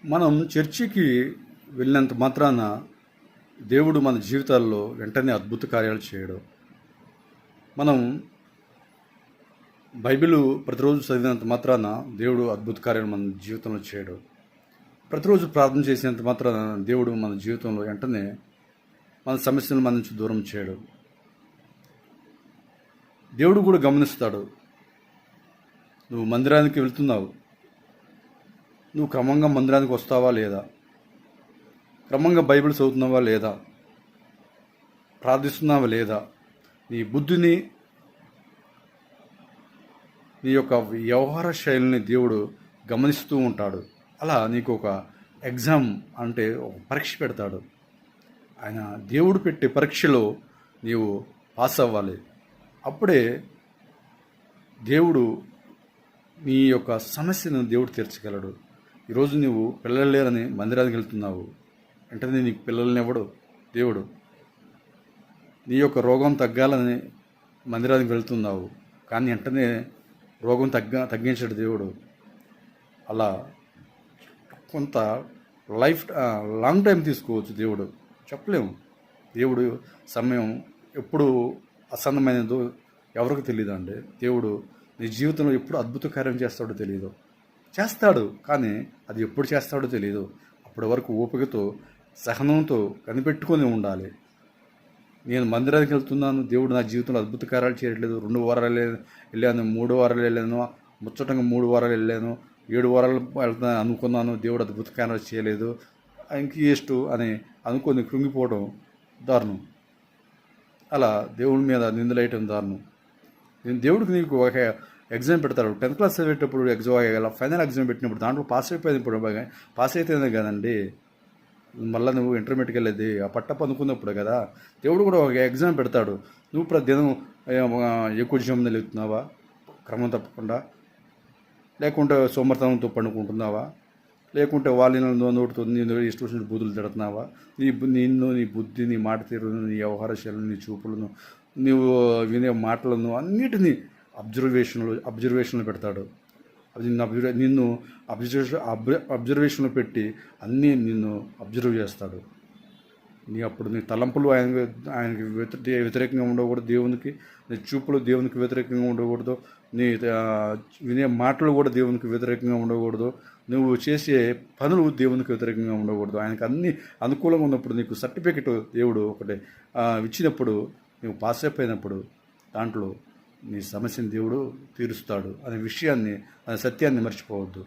మనం చర్చికి వెళ్ళినంత మాత్రాన దేవుడు మన జీవితాల్లో వెంటనే అద్భుత కార్యాలు చేయడు. మనం బైబిల్ ప్రతిరోజు చదివినంత మాత్రాన దేవుడు అద్భుత కార్యాలు మన జీవితంలో చేయడు. ప్రతిరోజు ప్రార్థన చేసినంత మాత్రాన దేవుడు మన జీవితంలో వెంటనే మన సమస్యలను మన నుంచి దూరం చేయడు. దేవుడు కూడా గమనిస్తాడు. నువ్వు మందిరానికి వెళ్తున్నావు, నువ్వు క్రమంగా మందిరానికి వస్తావా లేదా, క్రమంగా బైబిల్ చదువుతున్నావా లేదా, ప్రార్థిస్తున్నావా లేదా, నీ బుద్ధిని, నీ యొక్క వ్యవహార శైలిని దేవుడు గమనిస్తూ ఉంటాడు. అలా నీకు ఒక ఎగ్జామ్ అంటే ఒక పరీక్ష పెడతాడు. ఆయన దేవుడు పెట్టే పరీక్షలో నీవు పాస్ అవ్వాలి. అప్పుడే దేవుడు నీ యొక్క సమస్యను దేవుడు తీర్చగలడు. ఈరోజు నువ్వు పిల్లలు లేరని మందిరానికి వెళ్తున్నావు, వెంటనే నీకు పిల్లల్నివ్వడు దేవుడు. నీ యొక్క రోగం తగ్గాలని మందిరానికి వెళ్తున్నావు, కానీ వెంటనే రోగం తగ్గించాడు దేవుడు. అలా కొంత లాంగ్ టైం తీసుకోవచ్చు. దేవుడు చెప్పలేము. దేవుడు సమయం ఎప్పుడు అసన్నమైనదో ఎవరికి తెలియదు అండి. దేవుడు నీ జీవితంలో ఎప్పుడు అద్భుత కార్యం చేస్తాడో తెలియదు. చేస్తాడు, కానీ అది ఎప్పుడు చేస్తాడో తెలియదు. అప్పటి వరకు ఓపికతో, సహనంతో కనిపెట్టుకొని ఉండాలి. నేను మందిరానికి వెళ్తున్నాను, దేవుడు నా జీవితంలో అద్భుత కార్యాలు చేయట్లేదు. 2 వారాలు వెళ్ళాను, 3 వారాలు వెళ్ళాను, ముచ్చటంగా 3 వారాలు వెళ్ళాను, 7 వారాలు వెళ్తాను అనుకున్నాను, దేవుడు అద్భుత కార్యాలు చేయలేదు, ఇంక ఇష్టు అని అనుకొని కృంగిపోవడం దారుణం. అలా దేవుడి మీద నిందలేయటం దారుణం. నేను దేవుడికి నీకు ఒక ఎగ్జామ్ పెడతాడు. 10th క్లాస్ చదివేటప్పుడు ఫైనల్ ఎగ్జామ్ పెట్టినప్పుడు దాంట్లో పాస్ అయిపోయినప్పుడు పాస్ అయితేనే కదండి మళ్ళీ నువ్వు ఇంటర్మీడియట్కి వెళ్ళేది. ఆ పట్టపు అనుకున్నప్పుడు కదా దేవుడు కూడా ఒక ఎగ్జామ్ పెడతాడు. నువ్వు ప్రతిదినం ఎక్కువ జీవం వెళ్తున్నావా క్రమం తప్పకుండా, లేకుంటే సోమర్థనంతో పండుకుంటున్నావా, లేకుంటే వాళ్ళ నోటితో నేను ఇష్టం బూతులు తిడుతున్నావా, నీ బుద్ధి, నీ మాట తీరును, నీ వ్యవహార శైలిని, నీ చూపులను, నీవు వినే మాటలను అన్నిటినీ అబ్జర్వేషన్లు పెడతాడు. అది నిన్ను అబ్జర్వేషన్లో పెట్టి నిన్ను అబ్జర్వ్ చేస్తాడు. అప్పుడు నీ తలంపులు ఆయనకి వ్యతిరేకంగా ఉండకూడదు, దేవునికి నీ చూపులు దేవునికి వ్యతిరేకంగా ఉండకూడదు, నీ వినే మాటలు కూడా దేవునికి వ్యతిరేకంగా ఉండకూడదు, నువ్వు చేసే పనులు దేవునికి వ్యతిరేకంగా ఉండకూడదు. ఆయనకు అన్ని అనుకూలంగా ఉన్నప్పుడు నీకు సర్టిఫికెట్ దేవుడు ఒకటి ఇచ్చినప్పుడు, నువ్వు పాస్ అయిపోయినప్పుడు దాంట్లో నీ సమస్యను దేవుడు తీరుస్తాడు అనే విషయాన్ని, అనే సత్యాన్ని మర్చిపోవద్దు.